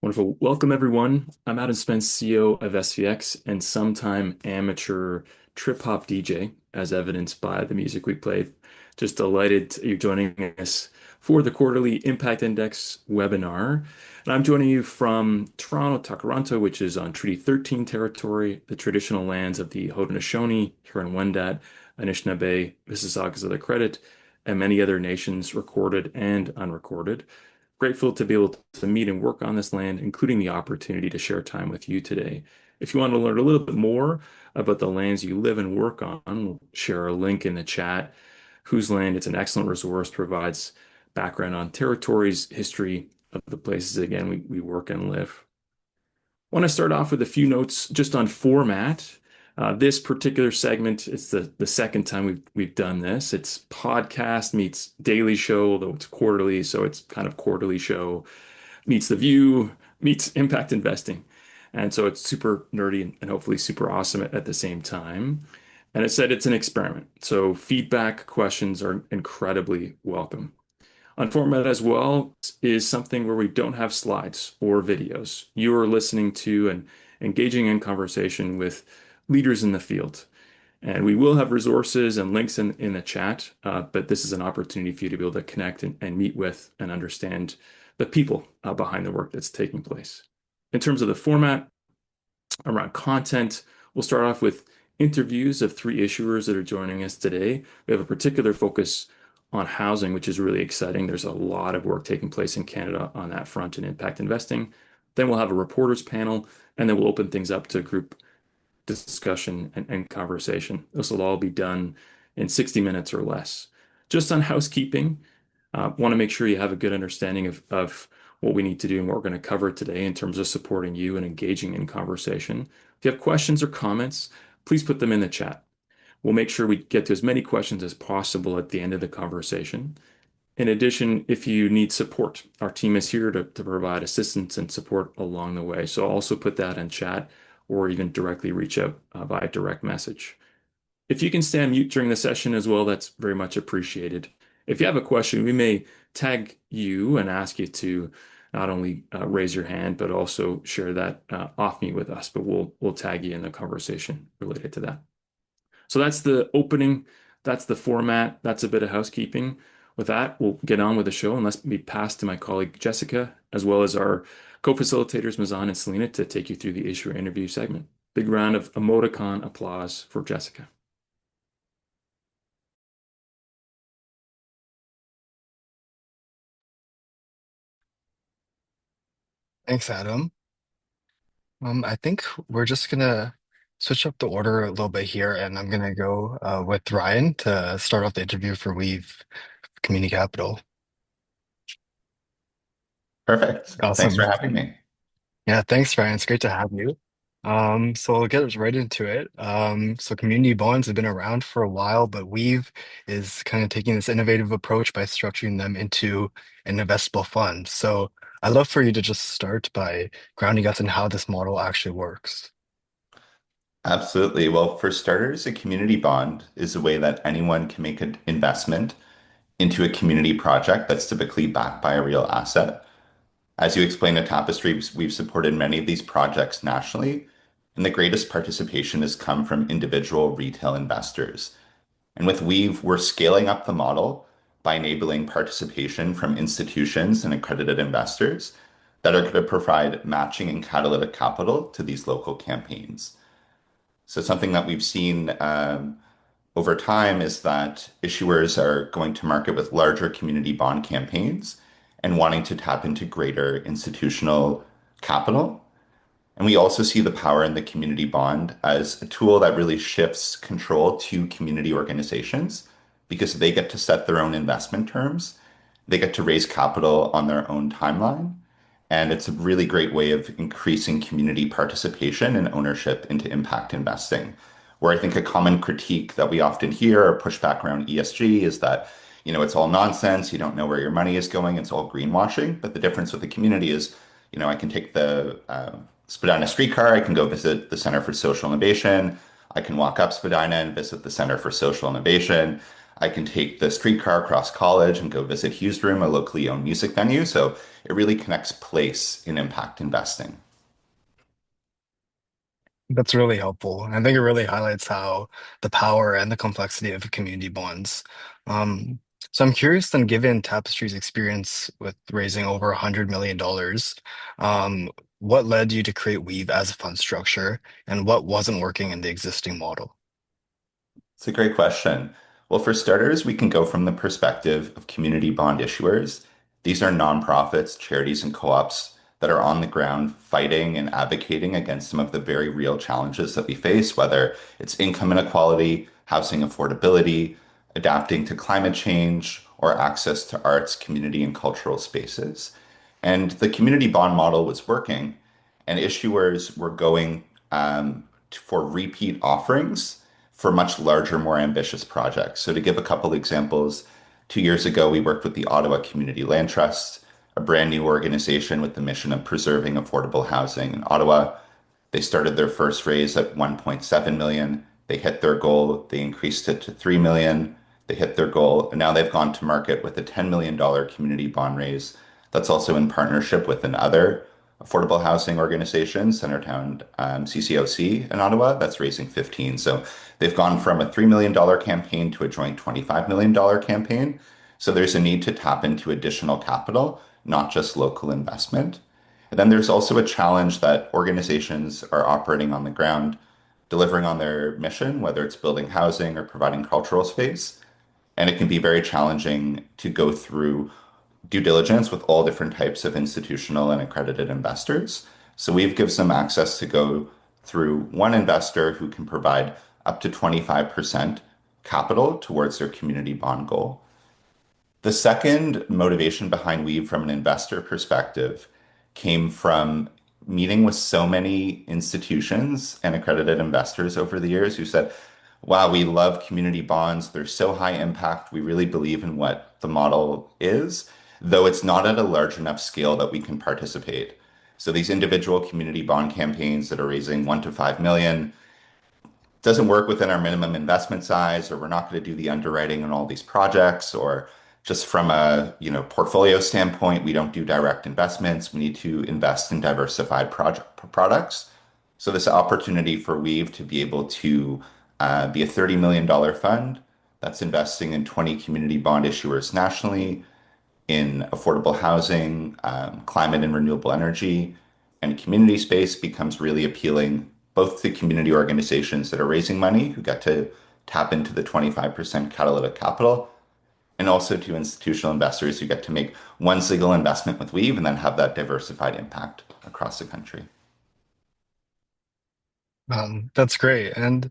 Wonderful. Welcome, everyone. I'm Adam Spence, CEO of SVX and sometime amateur trip hop DJ, as evidenced by the music we played. Just delighted you're joining us for the quarterly Impact Index webinar. And I'm joining you from Toronto, Takaranto, which is on Treaty 13 territory, the traditional lands of the Haudenosaunee, Huron-Wendat, Anishinaabe, Mississaugas of the Credit, and many other nations, recorded and unrecorded. Grateful to be able to meet and work on this land, including the opportunity to share time with you today. If you want to learn a little bit more about the lands you live and work on, we'll share a link in the chat. Whose Land? It's an excellent resource, provides background on territories, history of the places, again, we work and live. I want to start off with a few notes just on format. This particular segment, it's the second time we've done this. It's podcast meets daily show, although it's quarterly, so it's kind of quarterly show meets The View meets impact investing. And so it's super nerdy and hopefully super awesome at the same time. And it said it's an experiment. So feedback, questions are incredibly welcome. On format as well is something where we don't have slides or videos. You are listening to and engaging in conversation with leaders in the field. And we will have resources and links in the chat, but this is an opportunity for you to be able to connect and meet with and understand the people behind the work that's taking place. In terms of the format around content, we'll start off with interviews of three issuers that are joining us today. We have a particular focus on housing, which is really exciting. There's a lot of work taking place in Canada on that front in impact investing. Then we'll have a reporters panel, and then we'll open things up to group discussion and conversation. This will all be done in 60 minutes or less. Just on housekeeping, want to make sure you have a good understanding of what we need to do and what we're going to cover today in terms of supporting you and engaging in conversation. If you have questions or comments, please put them in the chat. We'll make sure we get to as many questions as possible at the end of the conversation. In addition, if you need support, our team is here to provide assistance and support along the way. So I'll also put that in chat or even directly reach out via direct message. If you can stay on mute during the session as well, that's very much appreciated. If you have a question, we may tag you and ask you to not only raise your hand, but also share that off mute with us, but we'll tag you in the conversation related to that. So that's the opening, that's the format, that's a bit of housekeeping. With that, we'll get on with the show and let me pass to my colleague Jessica, as well as our co-facilitators Mazan and Selena to take you through the issuer interview segment. Big round of emoticon applause for Jessica. Thanks, Adam. I think we're just gonna switch up the order a little bit here, and I'm gonna go with Ryan to start off the interview for Weave Community Capital. Perfect. Thanks for Awesome. having me. Yeah, thanks, Ryan. It's great to have you. So we'll get right into it. So community bonds have been around for a while, but Weave is kind of taking this innovative approach by structuring them into an investable fund. So I'd love for you to just start by grounding us in how this model actually works. Absolutely. Well, for starters, a community bond is a way that anyone can make an investment into a community project that's typically backed by a real asset. As you explained at Tapestry, we've supported many of these projects nationally, and the greatest participation has come from individual retail investors. And with Weave, we're scaling up the model by enabling participation from institutions and accredited investors that are going to provide matching and catalytic capital to these local campaigns. So something that we've seen over time is that issuers are going to market with larger community bond campaigns and wanting to tap into greater institutional capital. And we also see the power in the community bond as a tool that really shifts control to community organizations because they get to set their own investment terms. They get to raise capital on their own timeline. And it's a really great way of increasing community participation and ownership into impact investing. Where I think a common critique that we often hear or pushback around ESG is that, it's all nonsense. You don't know where your money is going. It's all greenwashing. But the difference with the community is, I can take the Spadina streetcar. I can go visit the Center for Social Innovation. I can walk up Spadina and visit the Center for Social Innovation. I can take the streetcar across college and go visit Hughes Room, a locally owned music venue. So it really connects place in impact investing. That's really helpful. I think it really highlights how the power and the complexity of community bonds. Um, so I'm curious then, given Tapestry's experience with raising over $100 million, what led you to create Weave as a fund structure and what wasn't working in the existing model? It's a great question. Well, for starters, we can go from the perspective of community bond issuers. These are nonprofits, charities, and co-ops that are on the ground fighting and advocating against some of the very real challenges that we face, whether it's income inequality, housing affordability, adapting to climate change, or access to arts, community, and cultural spaces. And the community bond model was working, and issuers were going for repeat offerings for much larger, more ambitious projects. So, to give a couple examples, 2 years ago, we worked with the Ottawa Community Land Trust, a brand new organization with the mission of preserving affordable housing in Ottawa. They started their first raise at 1.7 million. They hit their goal. They increased it to 3 million. They hit their goal. And now they've gone to market with a $10 million community bond raise. That's also in partnership with another affordable housing organization, Centertown CCOC in Ottawa, that's raising 15. So they've gone from a $3 million campaign to a joint $25 million campaign. So there's a need to tap into additional capital, not just local investment. And then there's also a challenge that organizations are operating on the ground, delivering on their mission, whether it's building housing or providing cultural space. And it can be very challenging to go through due diligence with all different types of institutional and accredited investors. So we've given them access to go through one investor who can provide up to 25% capital towards their community bond goal. The second motivation behind Weave from an investor perspective came from meeting with so many institutions and accredited investors over the years who said, wow, we love community bonds. They're so high impact. We really believe in what the model is, though it's not at a large enough scale that we can participate. So these individual community bond campaigns that are raising 1 to 5 million doesn't work within our minimum investment size, or we're not going to do the underwriting on all these projects, or just from a portfolio standpoint, we don't do direct investments. We need to invest in diversified products. So this opportunity for Weave to be able to be a $30 million fund that's investing in 20 community bond issuers nationally, in affordable housing, climate and renewable energy, and community space becomes really appealing both to community organizations that are raising money who get to tap into the 25% catalytic capital, and also to institutional investors who get to make one single investment with Weave and then have that diversified impact across the country. That's great. And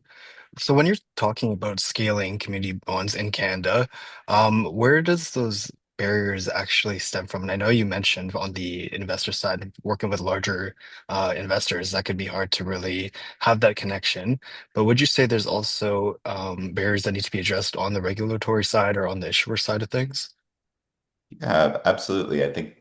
so when you're talking about scaling community bonds in Canada, where does those barriers actually stem from? And I know you mentioned on the investor side, working with larger investors, that could be hard to really have that connection. But would you say there's also barriers that need to be addressed on the regulatory side or on the issuer side of things? Yeah, absolutely. I think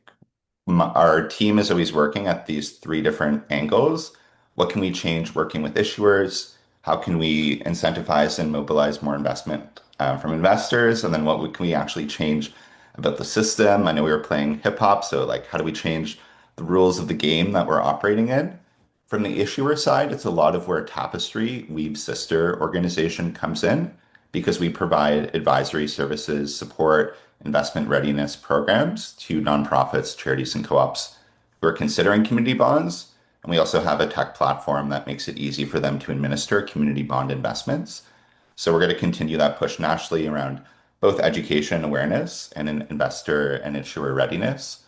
our team is always working at these three different angles. What can we change working with issuers? How can we incentivize and mobilize more investment from investors? And then can we actually change about the system? I know we were playing hip hop, so like how do we change the rules of the game that we're operating in? From the issuer side, it's a lot of where Tapestry, Weave's sister organization, comes in because we provide advisory services, support, investment readiness programs to nonprofits, charities, and co-ops who are considering community bonds. And we also have a tech platform that makes it easy for them to administer community bond investments. So we're going to continue that push nationally around both education awareness and investor and issuer readiness.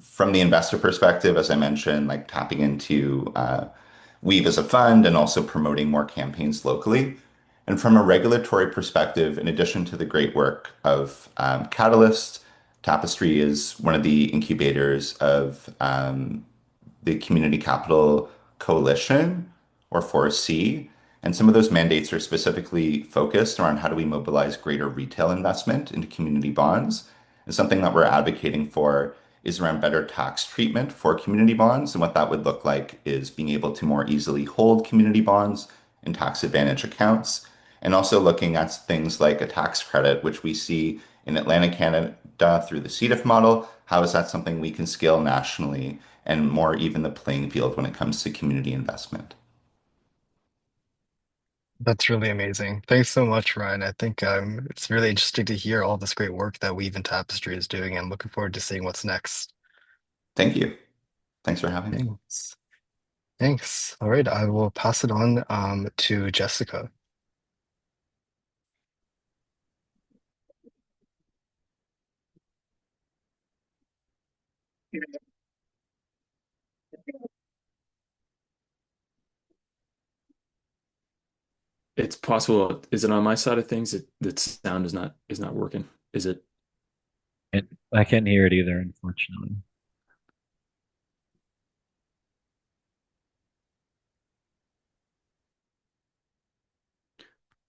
From the investor perspective, as I mentioned, like tapping into Weave as a fund and also promoting more campaigns locally. And from a regulatory perspective, in addition to the great work of Catalyst, Tapestry is one of the incubators of the Community Capital Coalition, or 4C. And some of those mandates are specifically focused around how do we mobilize greater retail investment into community bonds. And something that we're advocating for is around better tax treatment for community bonds. And what that would look like is being able to more easily hold community bonds in tax advantage accounts and also looking at things like a tax credit, which we see in Atlantic Canada through the CEDIF model. How is that something we can scale nationally and more even the playing field when it comes to community investment? That's really amazing. Thanks so much, Ryan. I think it's really interesting to hear all this great work that Weave and Tapestry is doing, and looking forward to seeing what's next. Thank you. Thanks for having me. Thanks. Thanks. All right, I will pass it on to Jessica. It's possible. Is it on my side of things that sound is not working? Is it? I can't hear it either, unfortunately.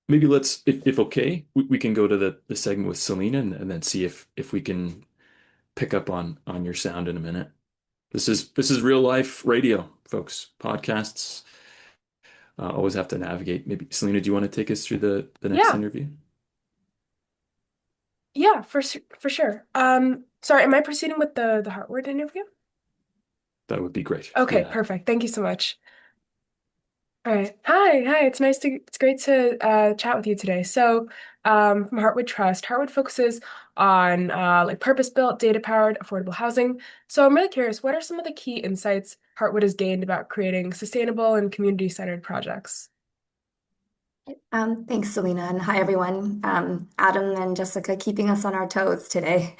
Maybe let's, if okay, we can go to the segment with Selena and then see if we can pick up on your sound in a minute. This is real life radio, folks. Podcasts always have to navigate. Maybe Selena, do you want to take us through the next Yeah, interview? yeah, for sure. Sorry, am I proceeding with the Heartwood interview? That would be great. Okay, Yeah. perfect. Thank you so much. All right. Hi. It's great to chat with you today. So, from Heartwood Trust, Heartwood focuses on like purpose-built, data-powered, affordable housing. So, I'm really curious, what are some of the key insights Heartwood has gained about creating sustainable and community-centered projects? Thanks, Selena, and hi, everyone. Adam and Jessica keeping us on our toes today.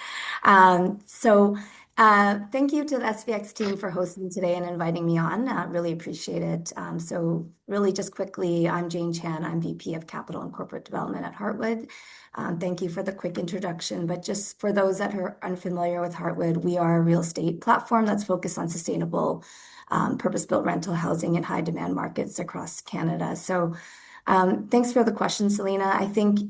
Thank you to the SVX team for hosting today and inviting me on. Really appreciate it. Really just quickly, I'm Jane Chan. I'm VP of Capital and Corporate Development at Heartwood. Thank you for the quick introduction. But just for those that are unfamiliar with Heartwood, we are a real estate platform that's focused on sustainable, purpose-built rental housing in high-demand markets across Canada. Thanks for the question, Selena. I think,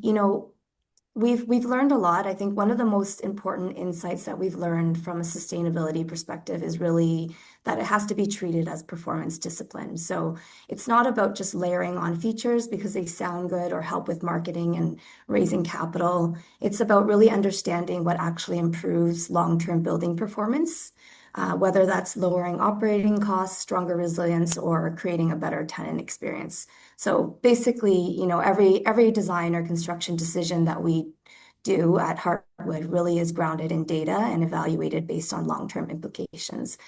we've learned a lot. I think one of the most important insights that we've learned from a sustainability perspective is really that it has to be treated as performance discipline. So it's not about just layering on features because they sound good or help with marketing and raising capital. It's about really understanding what actually improves long-term building performance, whether that's lowering operating costs, stronger resilience, or creating a better tenant experience. So basically, every design or construction decision that we do at Heartwood really is grounded in data and evaluated based on long-term implications.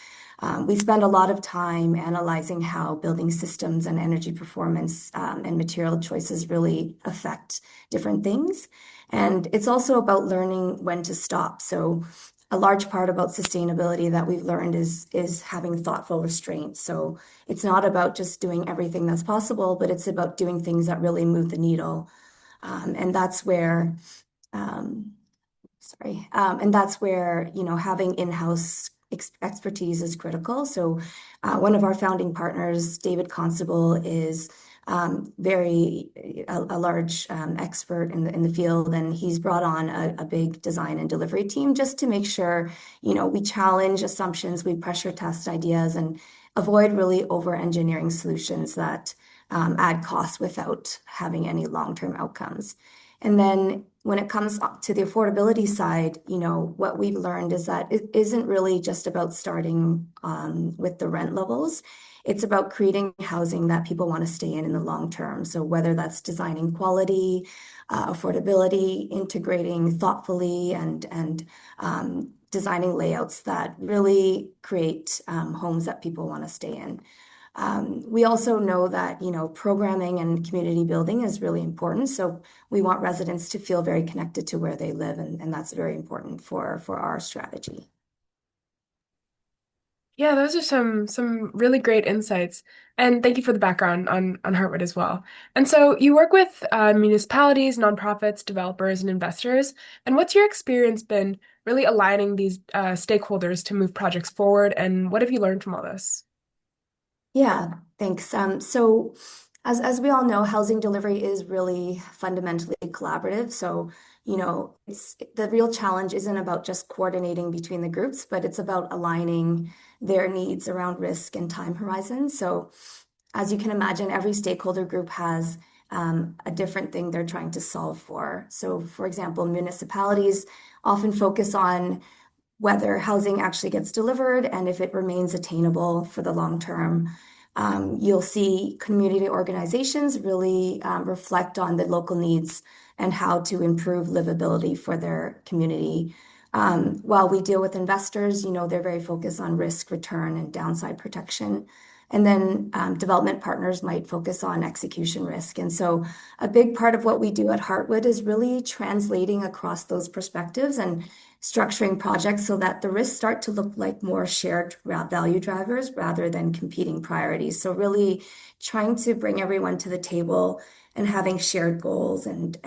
We spend a lot of time analyzing how building systems and energy performance and material choices really affect different things. And it's also about learning when to stop. So a large part about sustainability that we've learned is having thoughtful restraint. So it's not about just doing everything that's possible, but it's about doing things that really move the needle. And that's where, having in-house expertise is critical. So one of our founding partners, David Constable, is a large expert in the field, and he's brought on a big design and delivery team just to make sure, we challenge assumptions, we pressure test ideas, and avoid really over-engineering solutions that add costs without having any long-term outcomes. And then when it comes up to the affordability side, what we've learned is that it isn't really just about starting with the rent levels. It's about creating housing that people want to stay in the long term. So whether that's designing quality, affordability, integrating thoughtfully, and designing layouts that really create homes that people want to stay in. We also know that, programming and community building is really important. So we want residents to feel very connected to where they live, and that's very important for our strategy. Yeah, those are some really great insights. And thank you for the background on Heartwood as well. And so you work with municipalities, nonprofits, developers, and investors. And what's your experience been really aligning these stakeholders to move projects forward? And what have you learned from all this? Yeah, thanks. So as we all know, housing delivery is really fundamentally collaborative. So, it's the real challenge isn't about just coordinating between the groups, but it's about aligning their needs around risk and time horizon. So as you can imagine, every stakeholder group has a different thing they're trying to solve for. So, for example, municipalities often focus on whether housing actually gets delivered and if it remains attainable for the long term. You'll see community organizations really reflect on the local needs and how to improve livability for their community. While we deal with investors, they're very focused on risk, return, and downside protection. And then development partners might focus on execution risk. And so a big part of what we do at Heartwood is really translating across those perspectives and structuring projects so that the risks start to look like more shared value drivers rather than competing priorities. So really trying to bring everyone to the table and having shared goals and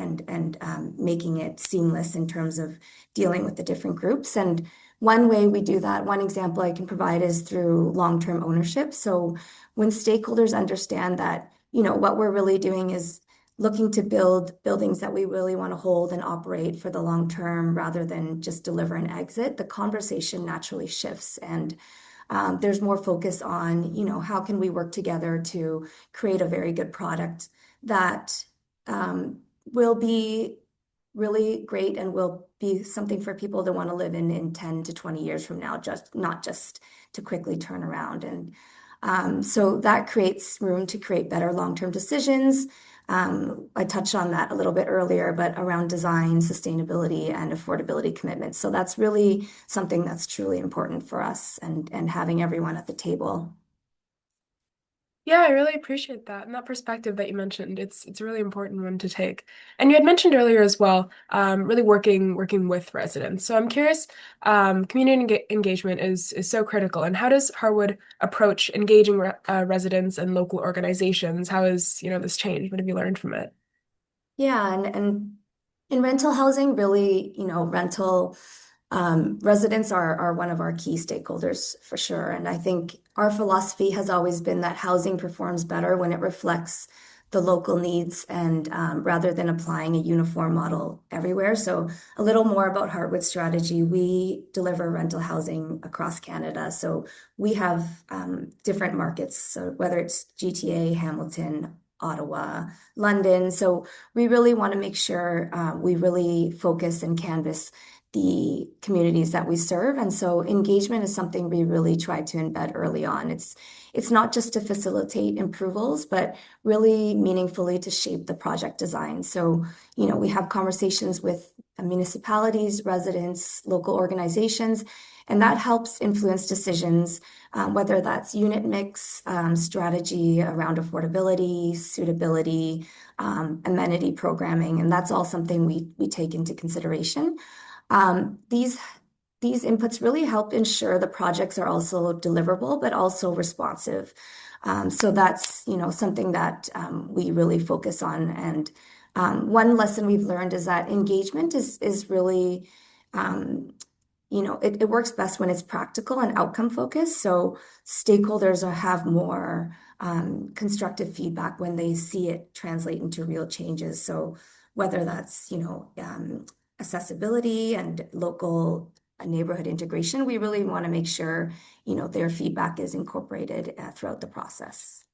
making it seamless in terms of dealing with the different groups. And one way we do that, one example I can provide is through long-term ownership. So when stakeholders understand that, what we're really doing is looking to build buildings that we really want to hold and operate for the long term rather than just deliver and exit, the conversation naturally shifts. And there's more focus on, how can we work together to create a very good product that will be really great and will be something for people to want to live in 10 to 20 years from now, not just to quickly turn around. And so that creates room to create better long-term decisions. I touched on that a little bit earlier, but around design, sustainability, and affordability commitments. So that's really something that's truly important for us and having everyone at the table. Yeah, I really appreciate that and that perspective that you mentioned. It's a really important one to take. And you had mentioned earlier as well, really working with residents. So I'm curious, community engagement is so critical. And how does Harwood approach engaging residents and local organizations? How has, this changed? What have you learned from it? Yeah, and in rental housing, really, rental residents are one of our key stakeholders for sure. And I think our philosophy has always been that housing performs better when it reflects the local needs and rather than applying a uniform model everywhere. So a little more about Heartwood's strategy. We deliver rental housing across Canada. So we have different markets, so whether it's GTA, Hamilton, Ottawa, London. So we really want to make sure we really focus and canvas the communities that we serve. And so engagement is something we really try to embed early on. It's not just to facilitate approvals, but really meaningfully to shape the project design. So, we have conversations with municipalities, residents, local organizations, and that helps influence decisions, whether that's unit mix, strategy around affordability, suitability, amenity programming, and that's all something we take into consideration. These inputs really help ensure the projects are also deliverable, but also responsive. So that's, something that we really focus on. And one lesson we've learned is that engagement is really, it works best when it's practical and outcome focused. So stakeholders have more constructive feedback when they see it translate into real changes. So whether that's, accessibility and local neighborhood integration, we really want to make sure, their feedback is incorporated throughout the process.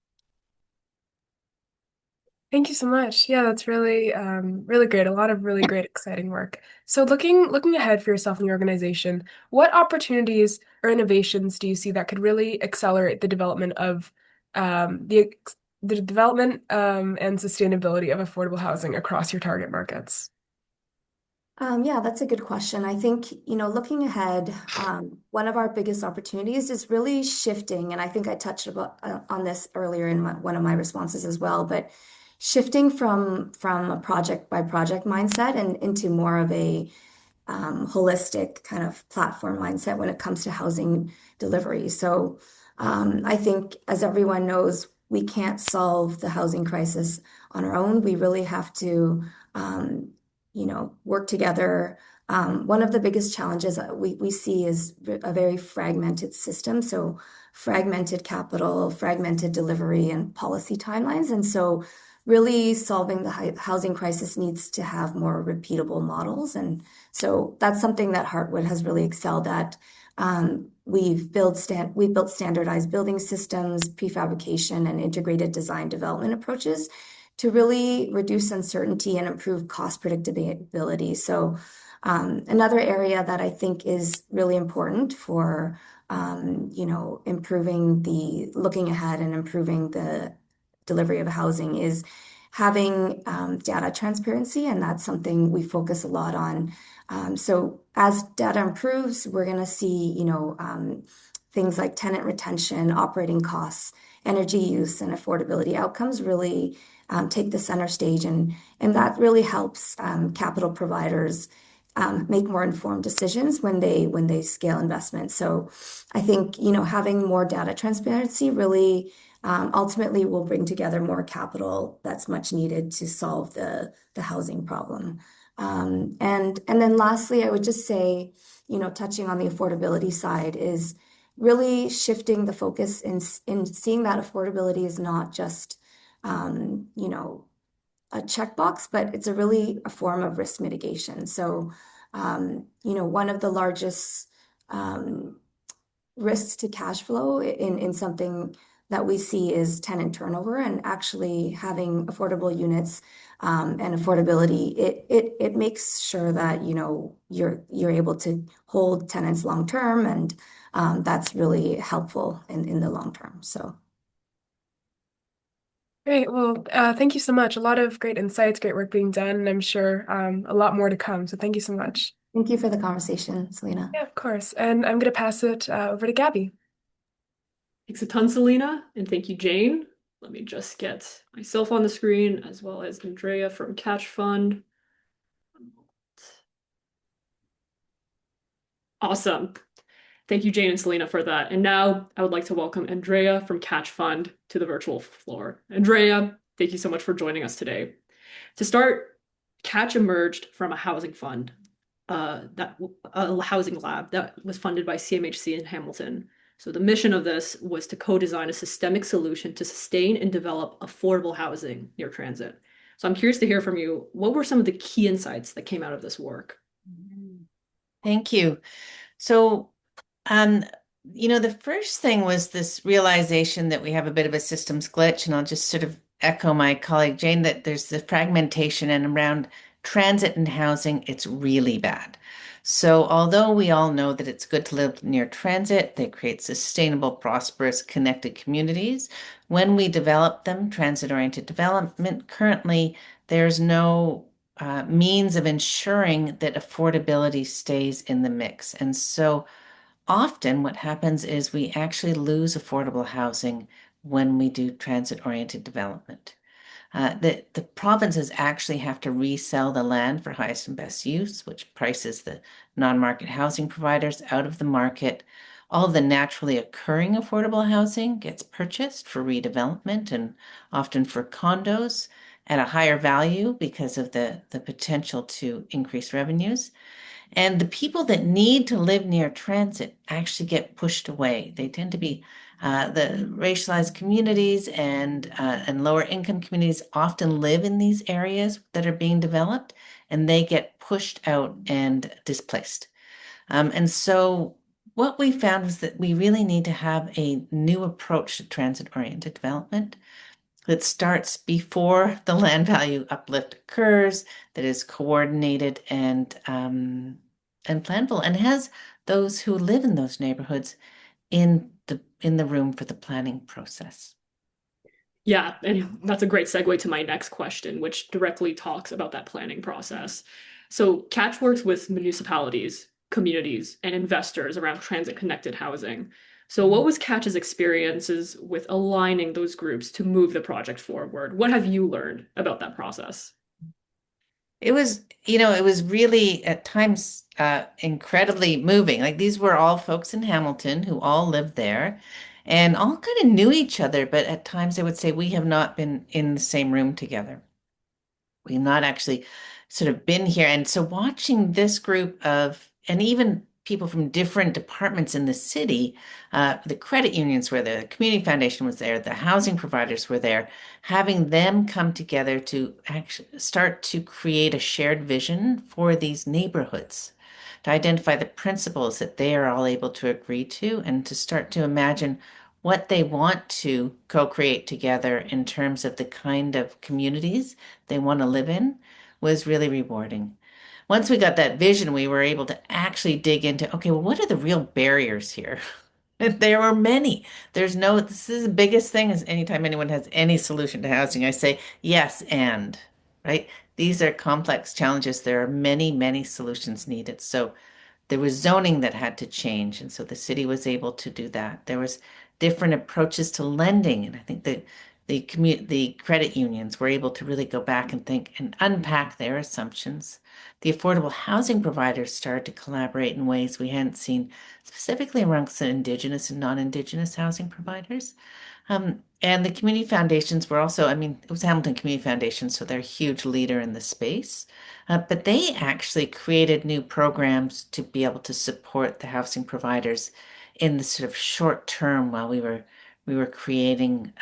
Thank you so much. Yeah, that's really, really great. A lot of really great, exciting work. So looking ahead for yourself and your organization, what opportunities or innovations do you see that could really accelerate the development of the development and sustainability of affordable housing across your target markets? Yeah, that's a good question. I think, looking ahead, one of our biggest opportunities is really shifting, and I think I touched on this earlier in one of my responses as well, but shifting from a project by project mindset and into more of a holistic kind of platform mindset when it comes to housing delivery. So I think, as everyone knows, we can't solve the housing crisis on our own. We really have to work together. One of the biggest challenges that we see is a very fragmented system. So fragmented capital, fragmented delivery, and policy timelines. And so really solving the housing crisis needs to have more repeatable models. And so that's something that Heartwood has really excelled at. We've built standardized building systems, prefabrication, and integrated design development approaches to really reduce uncertainty and improve cost predictability. So another area that I think is really important for improving looking ahead and improving the delivery of housing is having data transparency, and that's something we focus a lot on. So as data improves, we're going to see, things like tenant retention, operating costs, energy use, and affordability outcomes really take the center stage, and that really helps capital providers make more informed decisions when they scale investments. So I think having more data transparency really ultimately will bring together more capital that's much needed to solve the housing problem. And then lastly, I would just say, touching on the affordability side is really shifting the focus in seeing that affordability is not just a checkbox, but it's really a form of risk mitigation. So, one of the largest risks to cash flow in something that we see is tenant turnover, and actually having affordable units and affordability, it makes sure that you're able to hold tenants long term, and that's really helpful in the long term. So. Great. Well, thank you so much. A lot of great insights, great work being done, and I'm sure a lot more to come. So thank you so much. Thank you for the conversation, Selena. Yeah, of course. And I'm going to pass it over to Gabby. Thanks a ton, Selena, and thank you, Jane. Let me just get myself on the screen as well as Andrea from Catch Fund. Awesome. Thank you, Jane and Selena, for that. And now I would like to welcome Andrea from Catch Fund to the virtual floor. Andrea, thank you so much for joining us today. To start, Catch emerged from a housing fund, a housing lab that was funded by CMHC in Hamilton. So the mission of this was to co-design a systemic solution to sustain and develop affordable housing near transit. So I'm curious to hear from you. What were some of the key insights that came out of this work? Thank you. So, the first thing was this realization that we have a bit of a systems glitch, and I'll just sort of echo my colleague Jane that there's the fragmentation, and around transit and housing, it's really bad. So although we all know that it's good to live near transit, they create sustainable, prosperous, connected communities. When we develop them, transit-oriented development, currently there's no means of ensuring that affordability stays in the mix. And so often what happens is we actually lose affordable housing when we do transit-oriented development. The provinces actually have to resell the land for highest and best use, which prices the non-market housing providers out of the market. All of the naturally occurring affordable housing gets purchased for redevelopment and often for condos at a higher value because of the potential to increase revenues. And the people that need to live near transit actually get pushed away. They tend to be the racialized communities and lower income communities often live in these areas that are being developed, and they get pushed out and displaced. And so what we found was that we really need to have a new approach to transit-oriented development that starts before the land value uplift occurs, that is coordinated and planful, and has those who live in those neighborhoods in the room for the planning process. Yeah, and that's a great segue to my next question, which directly talks about that planning process. So Catch works with municipalities, communities, and investors around transit-connected housing. So what was Catch's experiences with aligning those groups to move the project forward? What have you learned about that process? It was, it was really at times incredibly moving. Like these were all folks in Hamilton who all lived there and all kind of knew each other, but at times I would say we have not been in the same room together. We've not actually sort of been here. And so watching this group and even people from different departments in the city, the credit unions were there, the community foundation was there, the housing providers were there, having them come together to actually start to create a shared vision for these neighborhoods, to identify the principles that they are all able to agree to, and to start to imagine what they want to co-create together in terms of the kind of communities they want to live in was really rewarding. Once we got that vision, we were able to actually dig into, okay, well, what are the real barriers here? There were many. This is the biggest thing is anytime anyone has any solution to housing, I say, yes, and, right? These are complex challenges. There are many, many solutions needed. So there was zoning that had to change, and so the city was able to do that. There was different approaches to lending, and I think that the credit unions were able to really go back and think and unpack their assumptions. The affordable housing providers started to collaborate in ways we hadn't seen, specifically amongst the Indigenous and non-Indigenous housing providers. And the community foundations were also, I mean, it was Hamilton Community Foundation, so they're a huge leader in the space. But they actually created new programs to be able to support the housing providers in the sort of short term while we were creating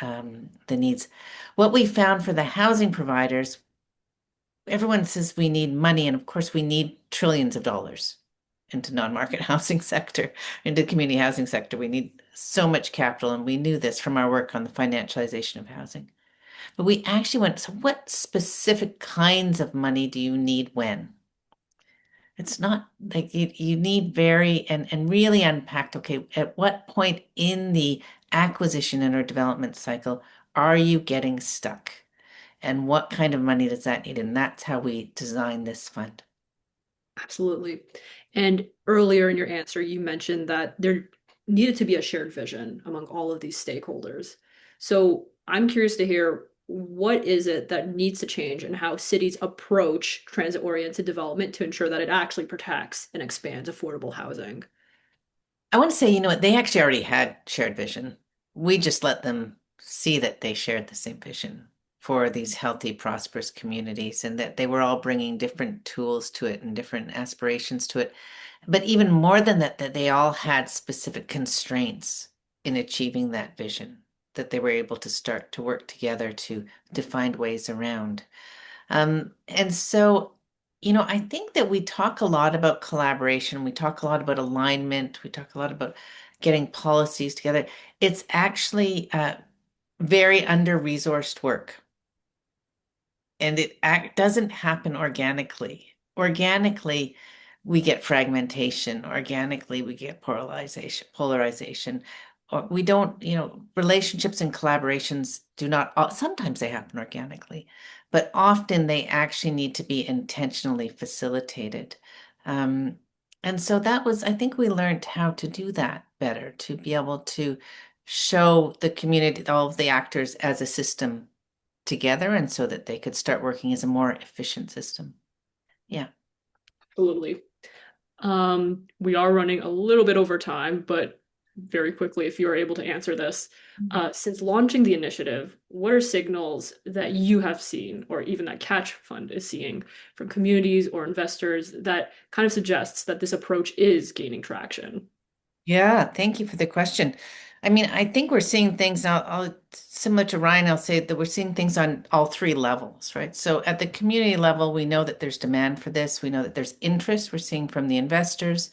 the needs. What we found for the housing providers, everyone says we need money, and of course we need trillions of dollars into non-market housing sector, into the community housing sector. We need so much capital, and we knew this from our work on the financialization of housing. But we actually went, so what specific kinds of money do you need when? It's not like you need and really unpacked, okay, at what point in the acquisition and or development cycle are you getting stuck? And what kind of money does that need? And that's how we designed this fund. Absolutely. And earlier in your answer, you mentioned that there needed to be a shared vision among all of these stakeholders. So I'm curious to hear, what is it that needs to change and how cities approach transit-oriented development to ensure that it actually protects and expands affordable housing? I want to say, you know what, they actually already had shared vision. We just let them see that they shared the same vision for these healthy, prosperous communities, and that they were all bringing different tools to it and different aspirations to it. But even more than that, that they all had specific constraints in achieving that vision, that they were able to start to work together to find ways around. And so, you know, I think that we talk a lot about collaboration, we talk a lot about alignment, we talk a lot about getting policies together. It's actually very under-resourced work, and it doesn't happen organically. Organically, we get fragmentation. Organically, we get polarization. Or we don't, you know, relationships and collaborations do not, sometimes they happen organically, but often they actually need to be intentionally facilitated. And so that was, I think we learned how to do that better, to be able to show the community, all of the actors as a system together, and so that they could start working as a more efficient system. Yeah. Absolutely. We are running a little bit over time, but very quickly, if you are able to answer this, since launching the initiative, what are signals that you have seen, or even that Catch Fund is seeing from communities or investors that kind of suggests that this approach is gaining traction? Yeah, thank you for the question. I mean, I think we're seeing things now, similar to Ryan, I'll say that we're seeing things on all three levels, right? So at the community level, we know that there's demand for this. We know that there's interest we're seeing from the investors,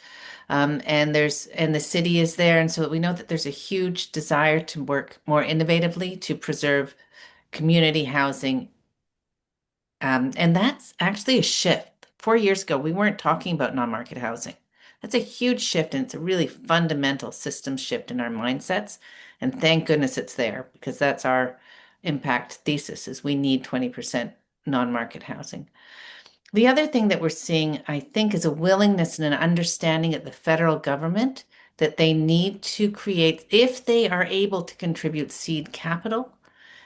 and the city is there. And so we know that there's a huge desire to work more innovatively to preserve community housing. And that's actually a shift. 4 years ago, we weren't talking about non-market housing. That's a huge shift, and it's a really fundamental system shift in our mindsets. And thank goodness it's there, because that's our impact thesis, is we need 20% non-market housing. The other thing that we're seeing, I think, is a willingness and an understanding at the federal government that they need to create, if they are able to contribute seed capital,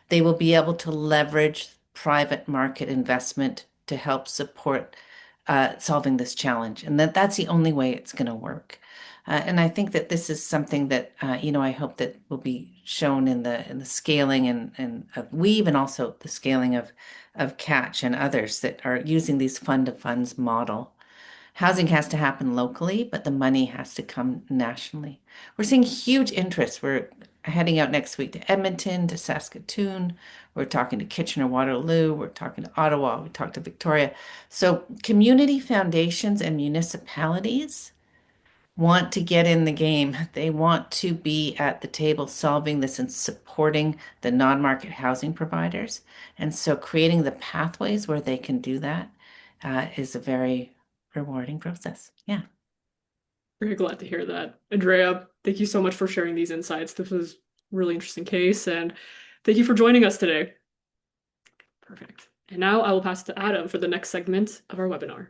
they will be able to leverage private market investment to help support solving this challenge, and that's the only way it's going to work. And I think that this is something that you know, I hope that will be shown in the scaling and of Weave, and also the scaling of Catch and others that are using these fund of funds model. Housing has to happen locally, but the money has to come nationally. We're seeing huge interest. We're heading out next week to Edmonton, to Saskatoon. We're talking to Kitchener-Waterloo. We're talking to Ottawa. We talked to Victoria. So community foundations and municipalities want to get in the game. They want to be at the table solving this and supporting the non-market housing providers. And so creating the pathways where they can do that is a very rewarding process. Yeah. Very glad to hear that. Andrea, thank you so much for sharing these insights. This was a really interesting case, and thank you for joining us today. Perfect. And now I will pass it to Adam for the next segment of our webinar.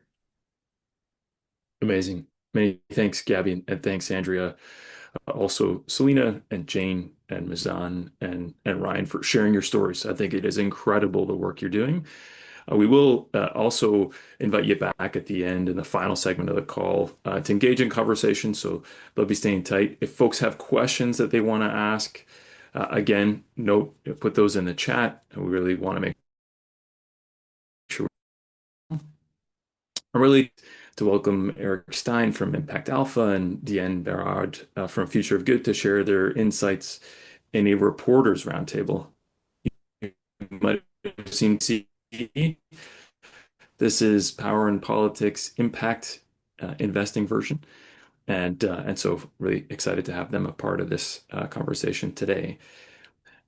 Amazing. Many thanks, Gabby, and thanks, Andrea. Also, Selena and Jane and Mizan and Ryan for sharing your stories. I think it is incredible the work you're doing. We will also invite you back at the end in the final segment of the call to engage in conversation. So they'll be staying tight. If folks have questions that they want to ask, again, put those in the chat. We really want to make sure. I'm really to welcome Erik Stein from ImpactAlpha and Diane Berard from Future of Good to share their insights in a reporters roundtable. You might have seen this is Power and Politics Impact Investing version. And so really excited to have them a part of this conversation today.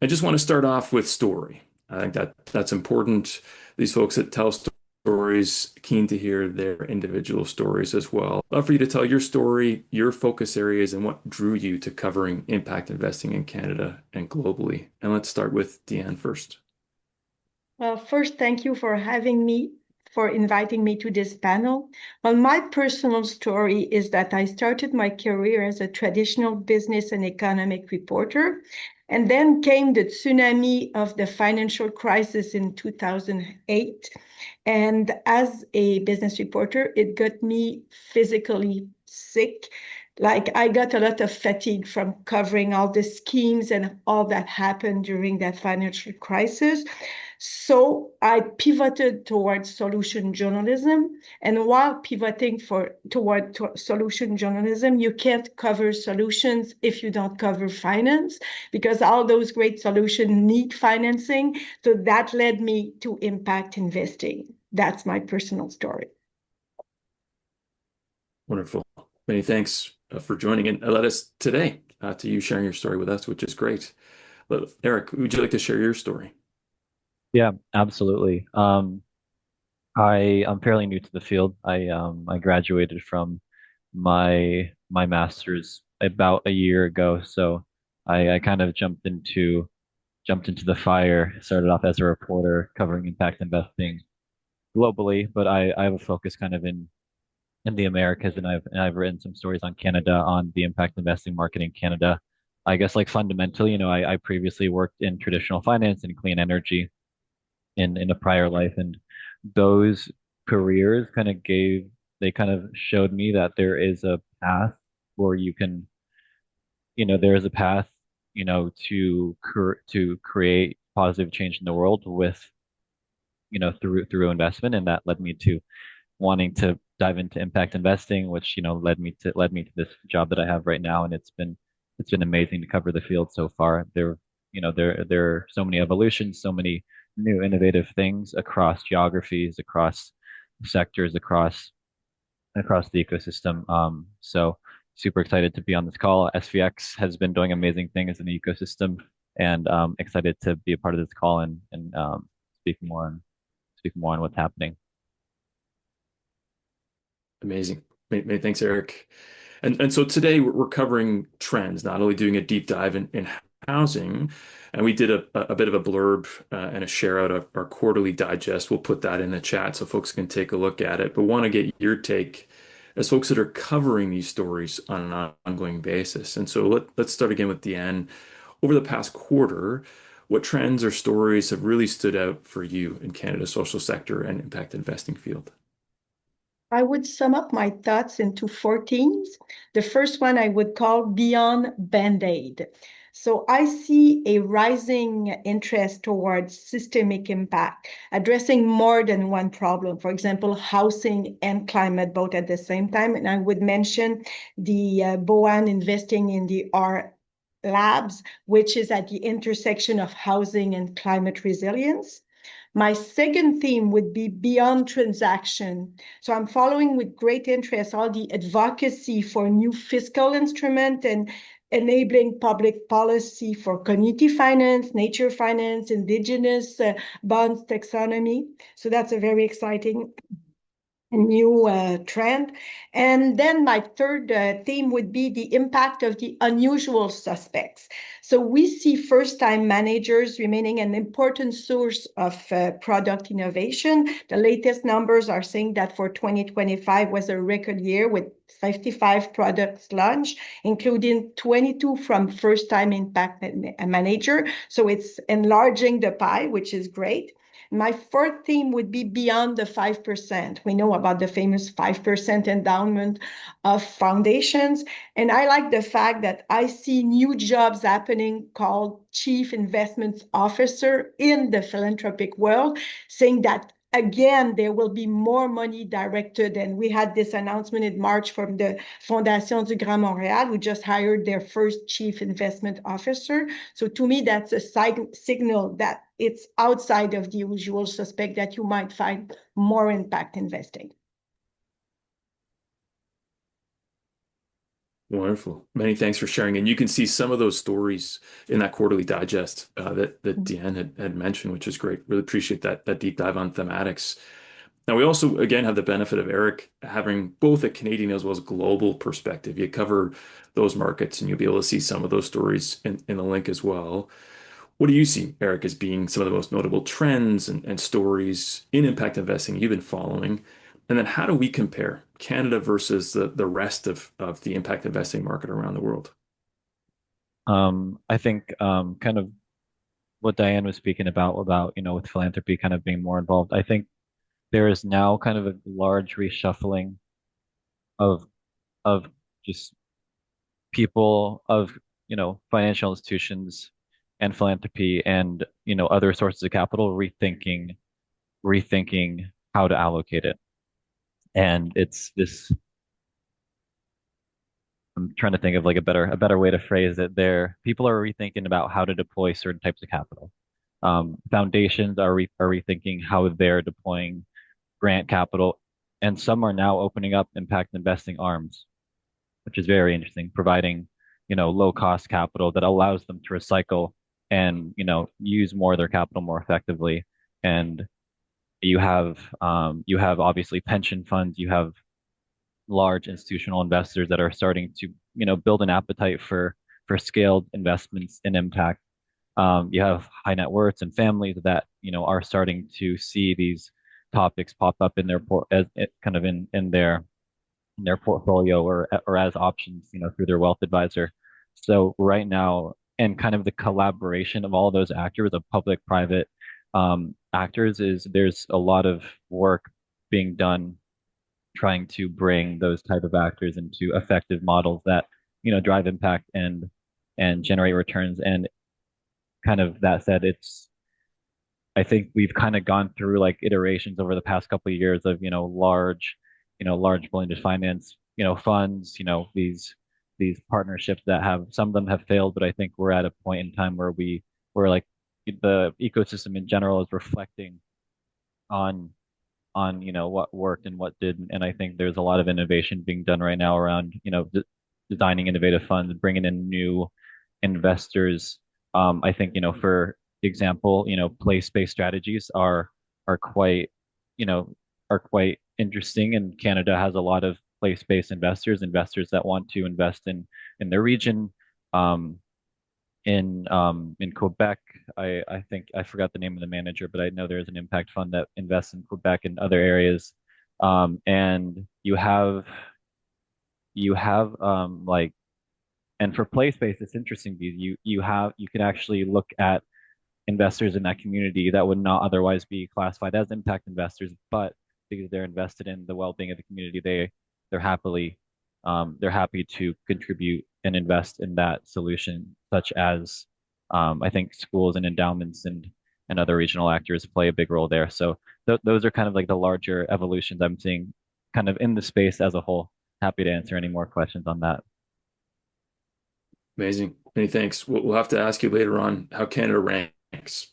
I just want to start off with story. I think that's important. These folks that tell stories, keen to hear their individual stories as well. I'd love for you to tell your story, your focus areas, and what drew you to covering impact investing in Canada and globally. And let's start with Diane first. Well, first, thank you for inviting me to this panel. Well, my personal story is that I started my career as a traditional business and economic reporter, and then came the tsunami of the financial crisis in 2008. And as a business reporter, it got me physically sick. Like I got a lot of fatigue from covering all the schemes and all that happened during that financial crisis. So I pivoted towards solution journalism. And while pivoting toward solution journalism, you can't cover solutions if you don't cover finance, because all those great solutions need financing. So that led me to impact investing. That's my personal story. Wonderful. Many thanks for joining and led us today to you sharing your story with us, which is great. Erik, would you like to share your story? Yeah, absolutely. I'm fairly new to the field. I graduated from my master's about a year ago, so I kind of jumped into the fire. Started off as a reporter covering impact investing globally, but I have a focus kind of in the Americas, and I've written some stories on Canada, on the impact investing market in Canada. I guess like fundamentally, I previously worked in traditional finance and clean energy in a prior life, and those careers they kind of showed me that there is a path where you can, there is a path, to create positive change in the world with, through investment, and that led me to wanting to dive into impact investing, which led me to this job that I have right now, and it's been amazing to cover the field so far. There are so many evolutions, so many new innovative things across geographies, across sectors, across the ecosystem. So super excited to be on this call. SVX has been doing amazing things in the ecosystem, and excited to be a part of this call and speak more on what's happening. Amazing. Many thanks, Erik. And so today we're covering trends, not only doing a deep dive in housing, and we did a bit of a blurb and a share out of our quarterly digest. We'll put that in the chat so folks can take a look at it, but want to get your take as folks that are covering these stories on an ongoing basis. And so let's start again with Deanne. Over the past quarter, what trends or stories have really stood out for you in Canada's social sector and impact investing field? I would sum up my thoughts into 4 themes. The first one I would call Beyond Band-Aid. So I see a rising interest towards systemic impact, addressing more than one problem. For example, housing and climate both at the same time. And I would mention the BOAN investing in the R Labs, which is at the intersection of housing and climate resilience. My second theme would be beyond transaction. So I'm following with great interest all the advocacy for new fiscal instrument and enabling public policy for community finance, nature finance, indigenous bonds taxonomy. So that's a very exciting new trend. And then my third theme would be the impact of the unusual suspects. So we see first-time managers remaining an important source of product innovation. The latest numbers are saying that for 2025 was a record year with 55 products launched, including 22 from first-time impact manager. So it's enlarging the pie, which is great. My fourth theme would be beyond the 5%. We know about the famous 5% endowment of foundations. And I like the fact that I see new jobs happening called Chief Investment Officer in the philanthropic world, saying that again, there will be more money directed. And we had this announcement in March from the Fondation du Grand Montréal, who just hired their first chief investment officer. So to me, that's a signal that it's outside of the usual suspect that you might find more impact investing. Wonderful. Many thanks for sharing. And you can see some of those stories in that quarterly digest that Diane had mentioned, which is great. Really appreciate that deep dive on thematics. Now, we also, again, have the benefit of Erik having both a Canadian as well as global perspective. You cover those markets and you'll be able to see some of those stories in the link as well. What do you see, Erik, as being some of the most notable trends and stories in impact investing you've been following? And then how do we compare Canada versus the rest of the impact investing market around the world? I think kind of what Diane was speaking about, with philanthropy kind of being more involved. I think there is now kind of a large reshuffling of of just people of, financial institutions and philanthropy and, other sources of capital rethinking how to allocate it. And it's this, I'm trying to think of like a better way to phrase it there. People are rethinking about how to deploy certain types of capital. Foundations are rethinking how they're deploying grant capital, and some are now opening up impact investing arms, which is very interesting, providing, low cost capital that allows them to recycle and, use more of their capital more effectively. And you have obviously pension funds, you have large institutional investors that are starting to, build an appetite for scaled investments in impact. You have high net worths and families that, are starting to see these topics pop up in their kind of in their portfolio or as options, through their wealth advisor. So right now, and kind of the collaboration of all those actors, of public-private actors, is there's a lot of work being done trying to bring those type of actors into effective models that, drive impact and generate returns. And kind of that said, I think we've kind of gone through like iterations over the past couple of years of, large blended finance, funds, these partnerships that have, some of them have failed, but I think we're at a point in time where we're like the ecosystem in general is reflecting on what worked and what didn't. And I think there's a lot of innovation being done right now around, designing innovative funds, bringing in new investors. I think, for example, place-based strategies are quite, you know, are quite interesting. And Canada has a lot of place-based investors that want to invest in their region. In Quebec, I think I forgot the name of the manager, but I know there's an impact fund that invests in Quebec and other areas. And you have like, and for place-based, it's interesting because you can actually look at investors in that community that would not otherwise be classified as impact investors, but because they're invested in the well-being of the community, they're happy to contribute and invest in that solution, such as I think schools and endowments and other regional actors play a big role there. So those are kind of like the larger evolutions I'm seeing kind of in the space as a whole. Happy to answer any more questions on that. Amazing. Many thanks. We'll have to ask you later on how Canada ranks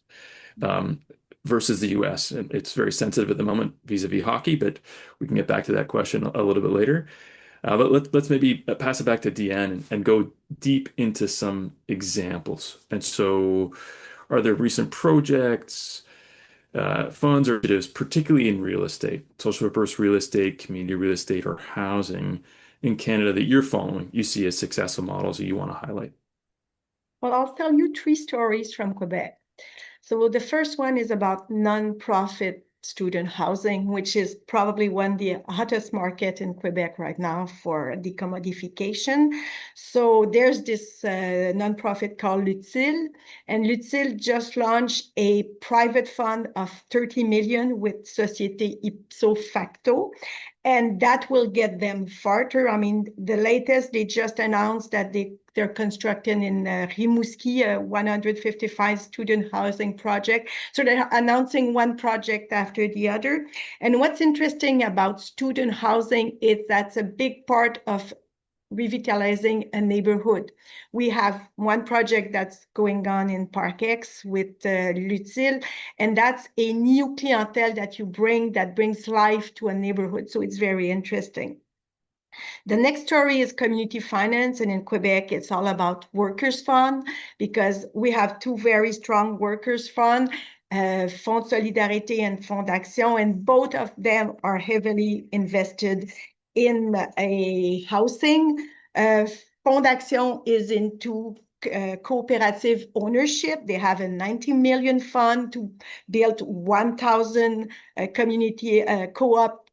versus the US. And it's very sensitive at the moment vis-a-vis hockey, but we can get back to that question a little bit later. But let's maybe pass it back to Deanne and go deep into some examples. And so, are there recent projects, funds, or initiatives, particularly in real estate, social purpose real estate, community real estate, or housing in Canada that you're following, you see as successful models that you want to highlight? Well, I'll tell you three stories from Quebec. So the first one is about nonprofit student housing, which is probably one of the hottest market in Quebec right now for decommodification. So there's this nonprofit called L'Utile, and L'Utile just launched a private fund of 30 million with Société ipso facto, and that will get them farther. I mean, the latest, they just announced that they're constructing in Rimouski a 155 student housing project. So they're announcing one project after the other. And what's interesting about student housing is that's a big part of revitalizing a neighborhood. We have one project that's going on in Park X with L'Utile, and that's a new clientele that you bring that brings life to a neighborhood. So it's very interesting. The next story is community finance, and in Quebec, it's all about workers' fund because we have two very strong workers' fund, Fonds de Solidarité and Fonds d'Action, and both of them are heavily invested in a housing. Fonds d'Action is into cooperative ownership. They have a 90 million fund to build 1,000 community co-op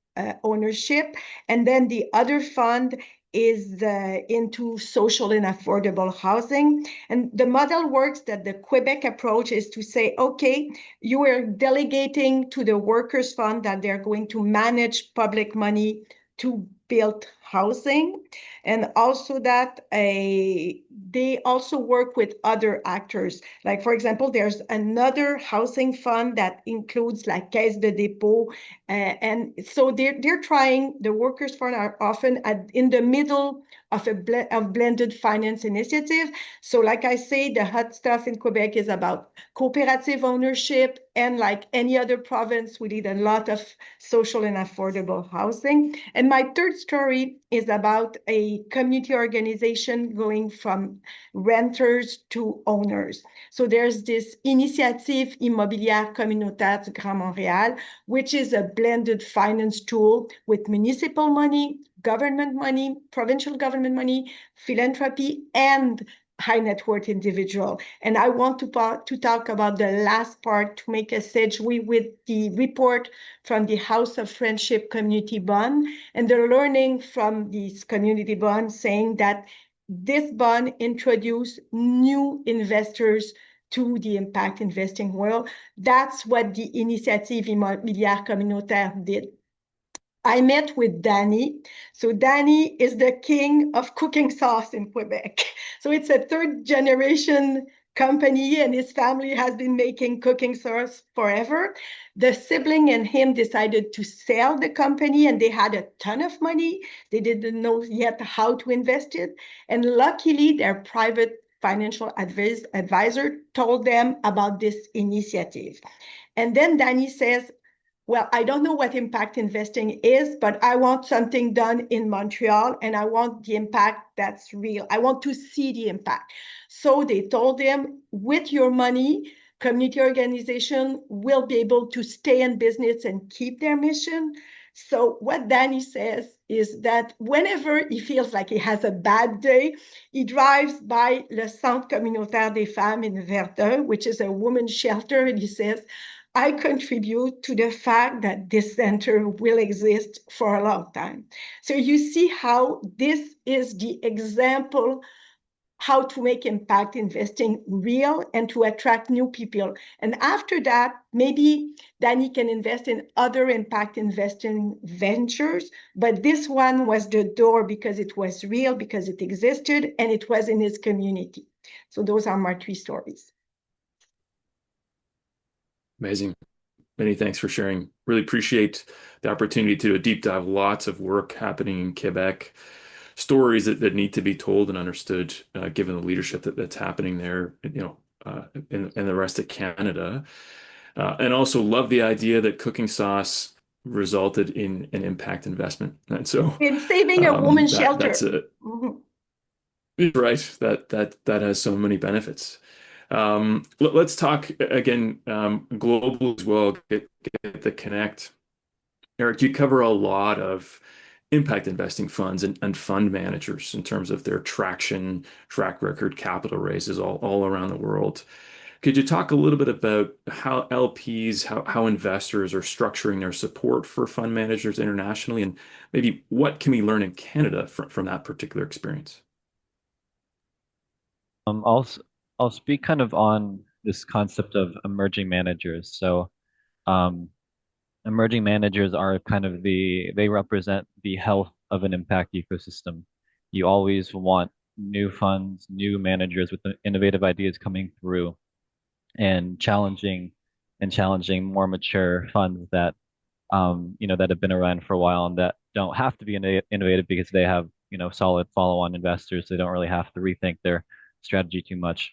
ownership. And then the other fund is into social and affordable housing. And the model works that the Quebec approach is to say, okay, you are delegating to the workers' fund that they're going to manage public money to build housing, and also that they also work with other actors. Like, for example, there's another housing fund that includes like Caisse de dépôt, and so they're trying, the workers fund are often in the middle of a blended finance initiative. So like I say, the hot stuff in Quebec is about cooperative ownership, and like any other province, we need a lot of social and affordable housing. And my third story is about a community organization going from renters to owners. So there's this initiative Immobilière Communautaire du Grand Montréal, which is a blended finance tool with municipal money, government money, provincial government money, philanthropy, and high net worth individual. And I want to talk about the last part to make a segue with the report from the House of Friendship Community Bond. And they're learning from these community bonds saying that this bond introduced new investors to the impact investing world. That's what the Initiative Immobilière Communautaire did. I met with Danny. So Danny is the king of cooking sauce in Quebec. So it's a third generation company, and his family has been making cooking sauce forever. The sibling and him decided to sell the company, and they had a ton of money. They didn't know yet how to invest it. And luckily, their private financial advisor told them about this initiative. And then Danny says, well, I don't know what impact investing is, but I want something done in Montreal, and I want the impact that's real. I want to see the impact. So they told him, with your money, community organization will be able to stay in business and keep their mission. So what Danny says is that whenever he feels like he has a bad day, he drives by Le Centre Communautaire des Femmes in Verdun, which is a women's shelter, and he says, I contribute to the fact that this center will exist for a long time. So you see how this is the example how to make impact investing real and to attract new people. And after that, maybe Danny can invest in other impact investing ventures, but this one was the door because it was real, because it existed, and it was in his community. So those are my three stories. Amazing. Many thanks for sharing. Really appreciate the opportunity to do a deep dive. Lots of work happening in Quebec, stories that need to be told and understood, given the leadership that's happening there, in the rest of Canada. And also love the idea that cooking sauce resulted in an impact investment. And so In saving a woman's that's shelter. a right. That has so many benefits. Let's talk again global as well. Get the connect. Erik, you cover a lot of impact investing funds and fund managers in terms of their traction, track record, capital raises all around the world. Could you talk a little bit about how LPs, how investors are structuring their support for fund managers internationally, and maybe what can we learn in Canada from that particular experience? Um, I'll s- I'll speak kind of on this concept of emerging managers. So, um, emerging managers are kind of they represent the health of an impact ecosystem. You always want new funds, new managers with innovative ideas coming through and challenging more mature funds that that have been around for a while and that don't have to be innovative because they have, solid follow-on investors. They don't really have to rethink their strategy too much.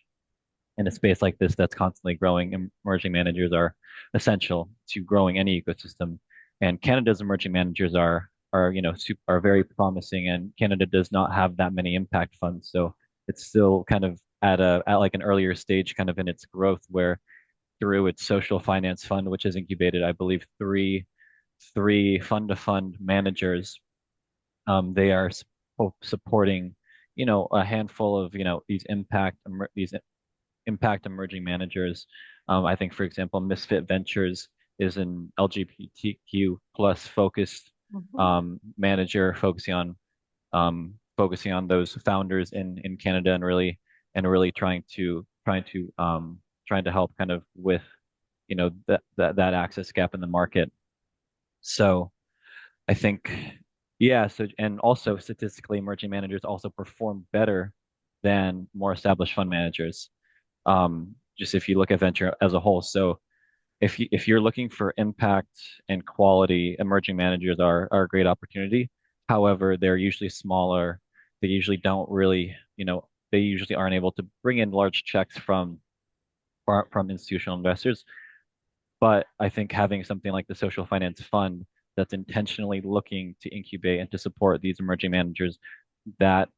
In a space like this that's constantly growing, emerging managers are essential to growing any ecosystem. And Canada's emerging managers are very promising, and Canada does not have that many impact funds, so it's still kind of at like an earlier stage, kind of in its growth, where through its social finance fund, which has incubated, I believe, three fund to fund managers. They are supporting, a handful of, these impact emerging managers. I think, for example, Misfit Ventures is an LGBTQ plus focused manager focusing on those founders in Canada and really trying to help kind of with that access gap in the market. So I think, yeah. So, and also statistically, emerging managers also perform better than more established fund managers. Just if you look at venture as a whole. So if you're looking for impact and quality, emerging managers are a great opportunity. However, they're usually smaller. They usually don't really, they usually aren't able to bring in large checks from institutional investors. But I think having something like the social finance fund that's intentionally looking to incubate and to support these emerging managers, that,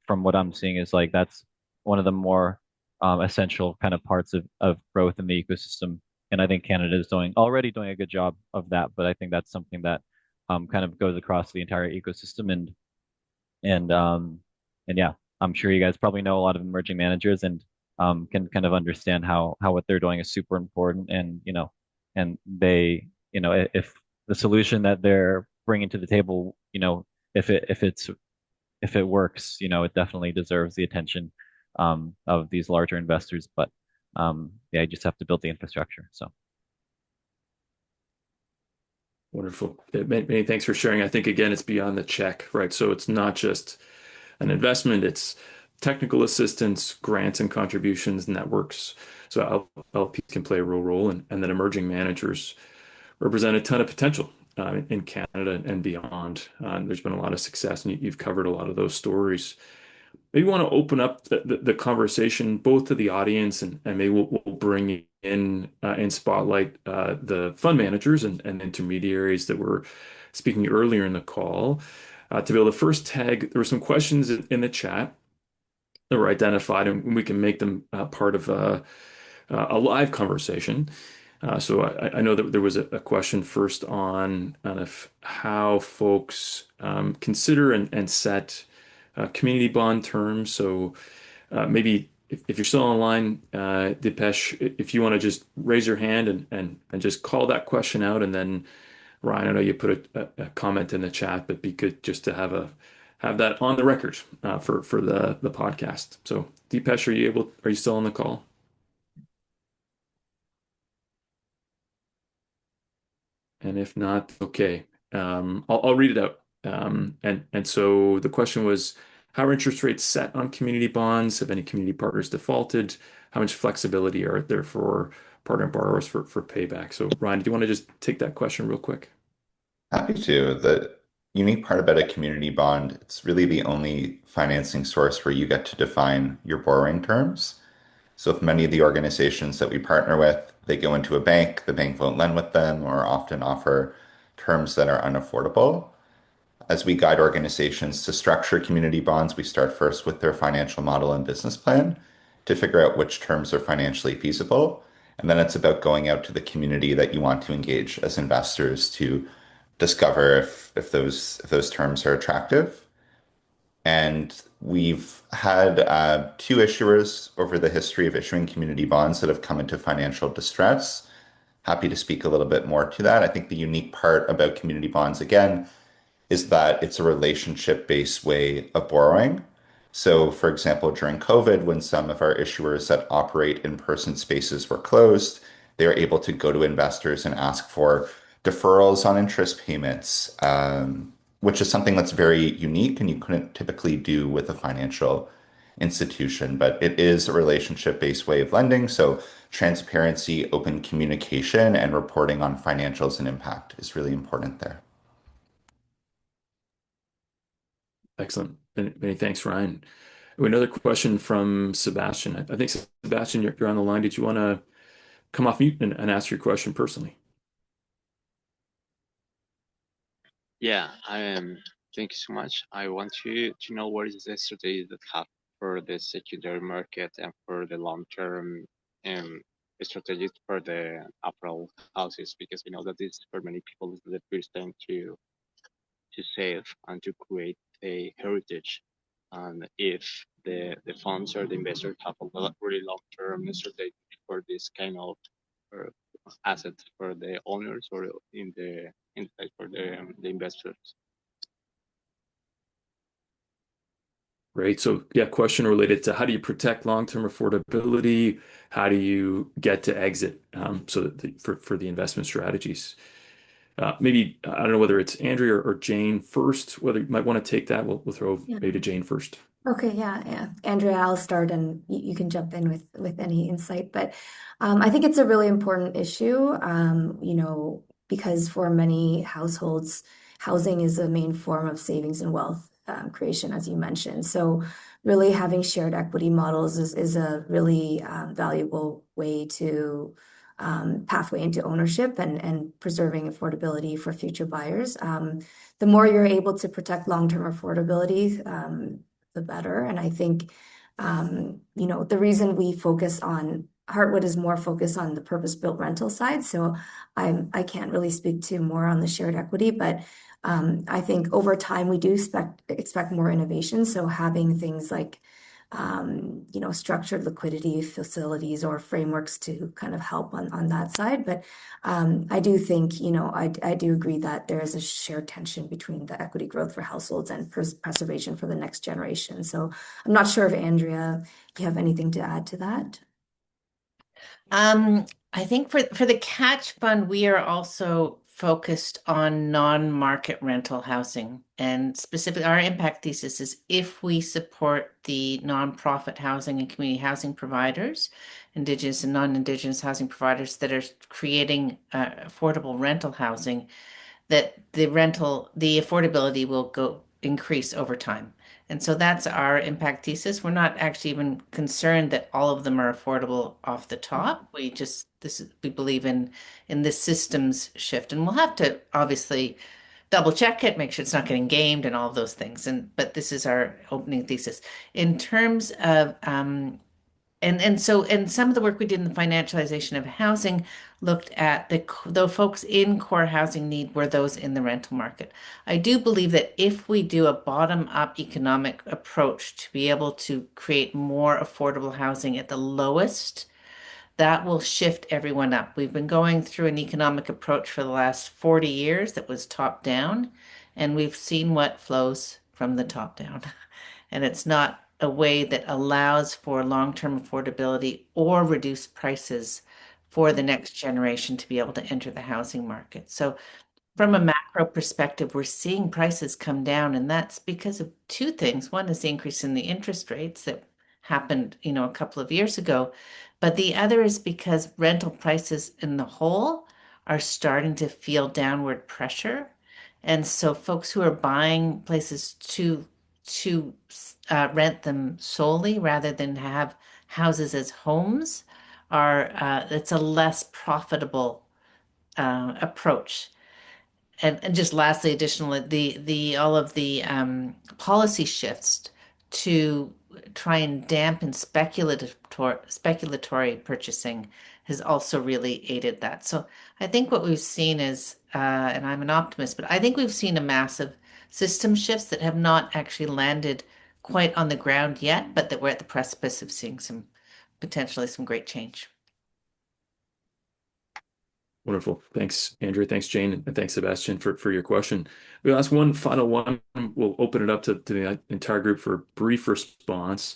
from what I'm seeing is like that's one of the more essential kind of parts of growth in the ecosystem. And I think Canada is already doing a good job of that. But I think that's something that kind of goes across the entire ecosystem. And and yeah, I'm sure you guys probably know a lot of emerging managers and can kind of understand how what they're doing is super important. And and if the solution that they're bringing to the table, if it works, it definitely deserves the attention of these larger investors. But yeah, you just have to build the infrastructure. So Wonderful. Many thanks for sharing. I think again, it's beyond the check, right? So it's not just an investment, it's technical assistance, grants and contributions, networks. So LPs can play a real role, and then emerging managers represent a ton of potential in Canada and beyond. There's been a lot of success, and you've covered a lot of those stories. Maybe want to open up the conversation both to the audience and maybe we'll bring in spotlight the fund managers and intermediaries that were speaking earlier in the call to be able to first tag. There were some questions in the chat that were identified, and we can make them part of a live conversation. So I know that there was a question first on if how folks consider and set community bond terms. So maybe if you're still online, Dipesh, if you want to just raise your hand and just call that question out, and then Ryan, I know you put a comment in the chat, but be good just to have that on the record for the podcast. So Dipesh, are you still on the call? And if not, okay. I'll read it out. And so the question was, how are interest rates set on community bonds? Have any community partners defaulted? How much flexibility are there for partner borrowers for payback? So Ryan, do you want to just take that question real quick? Happy to. The unique part about a community bond, it's really the only financing source where you get to define your borrowing terms. So with many of the organizations that we partner with, They go into a bank, the bank won't lend with them, or often offer terms that are unaffordable. As we guide organizations to structure community bonds, we start first with their financial model and business plan to figure out which terms are financially feasible. And then it's about going out to the community that you want to engage as investors to discover if those terms are attractive. And we've had two issuers over the history of issuing community bonds that have come into financial distress. Happy to speak a little bit more to that. I think the unique part about community bonds, again, is that it's a relationship-based way of borrowing. So, for example, during COVID, when some of our issuers that operate in-person spaces were closed, they were able to go to investors and ask for deferrals on interest payments, which is something that's very unique and you couldn't typically do with a financial institution. But it is a relationship-based way of lending. So, transparency, open communication, and reporting on financials and impact is really important there. Excellent. Many thanks, Ryan. We have another question from Sebastian. I think, Sebastian, you're on the line. Did you want to come off mute and ask your question personally? Yeah, thank you so much. I want to know what is the strategy that have for the secondary market and for the long-term strategies for the affordable houses, because we know that this for many people is the first time to save and to create a heritage. And if the funds or the investors have a really long-term strategy for this kind of uh, asset for the owners or in fact for the investors. Right. So yeah, question related to how do you protect long-term affordability? How do you get to exit so that for the investment strategies? Maybe I don't know whether it's Andrea or Jane first, whether you might want to take that. We'll throw Yeah. maybe to Jane first. Okay, yeah. Andrea, I'll start and you can jump in with any insight. But I think it's a really important issue, because for many households, housing is a main form of savings and wealth creation, as you mentioned. So really having shared equity models is a really valuable way to pathway into ownership and preserving affordability for future buyers. The more you're able to protect long-term affordability, the better. And I think, the reason we focus on Heartwood is more focused on the purpose-built rental side. So I can't really speak to more on the shared equity, but I think over time we do expect more innovation. So having things like structured liquidity facilities or frameworks to kind of help on that side. But I do think, I do agree that there is a shared tension between the equity growth for households and preservation for the next generation. So I'm not sure if Andrea, you have anything to add to that? I think for the Catch Fund, we are also focused on non-market rental housing. And specifically, our impact thesis is if we support the nonprofit housing and community housing providers, Indigenous and non-Indigenous housing providers that are creating affordable rental housing, that the affordability will increase over time. And so that's our impact thesis. We're not actually even concerned that all of them are affordable off the top. We believe in this systems shift, and we'll have to obviously double check it, make sure it's not getting gamed and all of those things. But this is our opening thesis. In terms of and some of the work we did in the financialization of housing looked at the folks in core housing need were those in the rental market. I do believe that if we do a bottom-up economic approach to be able to create more affordable housing at the lowest, that will shift everyone up. We've been going through an economic approach for the last 40 years that was top down, and we've seen what flows from the top down. And it's not a way that allows for long-term affordability or reduced prices for the next generation to be able to enter the housing market. So from a macro perspective, we're seeing prices come down, and that's because of two things. One is the increase in the interest rates that happened, a couple of years ago. But the other is because rental prices in the whole are starting to feel downward pressure. And so folks who are buying places to rent them solely rather than have houses as homes it's a less profitable approach. And just lastly, additionally, the all of the policy shifts to try and dampen speculatory purchasing has also really aided that. So I think what we've seen is, and I'm an optimist, but I think we've seen a massive system shifts that have not actually landed quite on the ground yet, but that we're at the precipice of seeing some potentially some great change. Wonderful. Thanks, Andrea. Thanks, Jane. And thanks, Sebastian, for your question. We'll ask one final one. We'll open it up to the entire group for a brief response.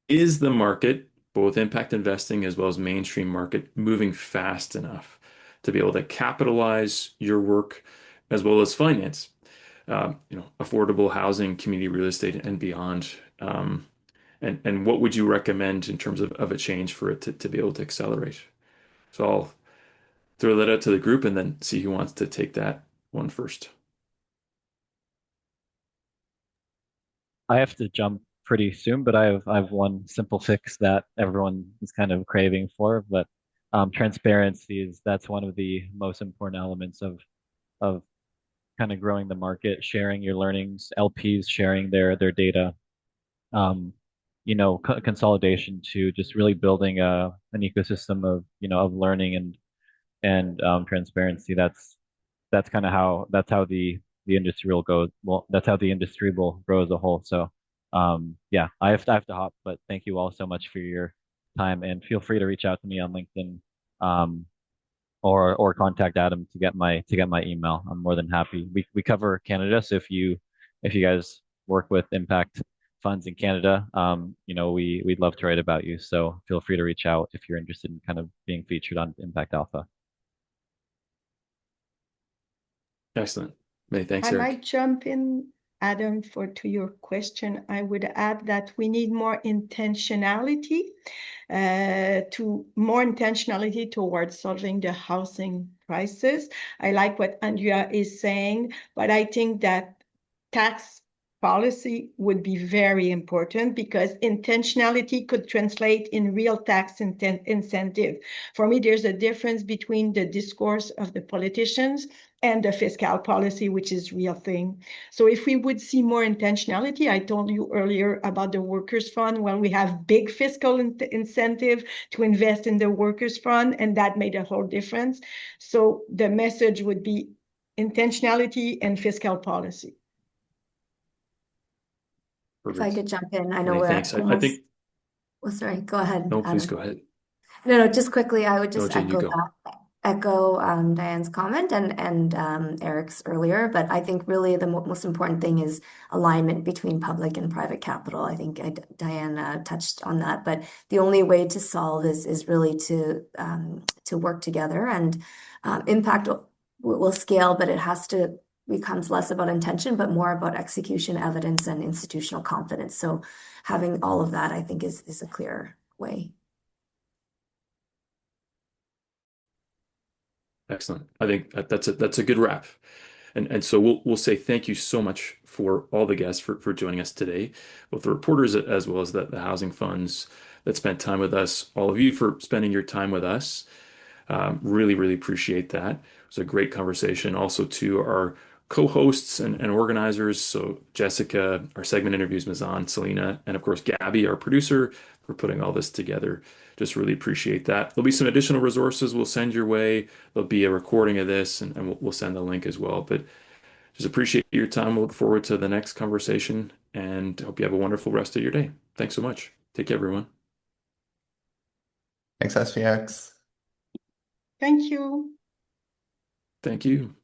Is the market, both impact investing as well as mainstream market, moving fast enough to be able to capitalize your work as well as finance, affordable housing, community real estate, and beyond? And what would you recommend in terms of a change for it to be able to accelerate? So I'll throw that out to the group and then see who wants to take that one first. I have to jump pretty soon, but I have one simple fix that everyone is kind of craving for. But transparency that's one of the most important elements of kind of growing the market, sharing your learnings, LPs sharing their data, um, consolidation to just really building an ecosystem of learning and transparency. That's kind of how the industry will go. Well, that's how the industry will grow as a whole. So, yeah, I have to hop, but thank you all so much for your time, and feel free to reach out to me on LinkedIn, um, or contact Adam to get my email. I'm more than happy. We cover Canada, so if you guys work with impact funds in Canada, we'd love to write about you. So feel free to reach out if you're interested in kind of being featured on Impact Alpha. Excellent. Many thanks, I Erik. might jump in, Adam, to your question. I would add that we need more intentionality towards solving the housing crisis. I like what Andrea is saying, but I think that tax policy would be very important because intentionality could translate in real tax incentive. For me, there's a difference between the discourse of the politicians and the fiscal policy, which is real thing. So if we would see more intentionality, I told you earlier about the workers' fund, when we have big fiscal incentive to invest in the workers' fund, and that made a whole difference. So the message would be intentionality and fiscal policy. If I could jump in, I know Many we're thanks. I think. well, sorry, go ahead, No, Adam. please go ahead. No, just quickly, I would just No, Jane, you go. echo Diane's comment and Erik's earlier, but I think really the most important thing is alignment between public and private capital. I think Diane touched on that, but the only way to solve is really to work together, and impact will scale, but it becomes less about intention, but more about execution, evidence, and institutional confidence. So having all of that, I think, is a clear way. Excellent. I think that's a good wrap. And so we'll say thank you so much for all the guests for joining us today, both the reporters as well as the housing funds that spent time with us, all of you for spending your time with us. Really, really appreciate that. It was a great conversation. Also to our co-hosts and organizers. So Jessica, our segment interviews, Mazan, Selena, and of course, Gabby, our producer, for putting all this together. Just really appreciate that. There'll be some additional resources we'll send your way. There'll be a recording of this, and we'll send the link as well. But just appreciate your time. We'll look forward to the next conversation and hope you have a wonderful rest of your day. Thanks so much. Take care, everyone. Thanks, SVX. Thank you. Thank you.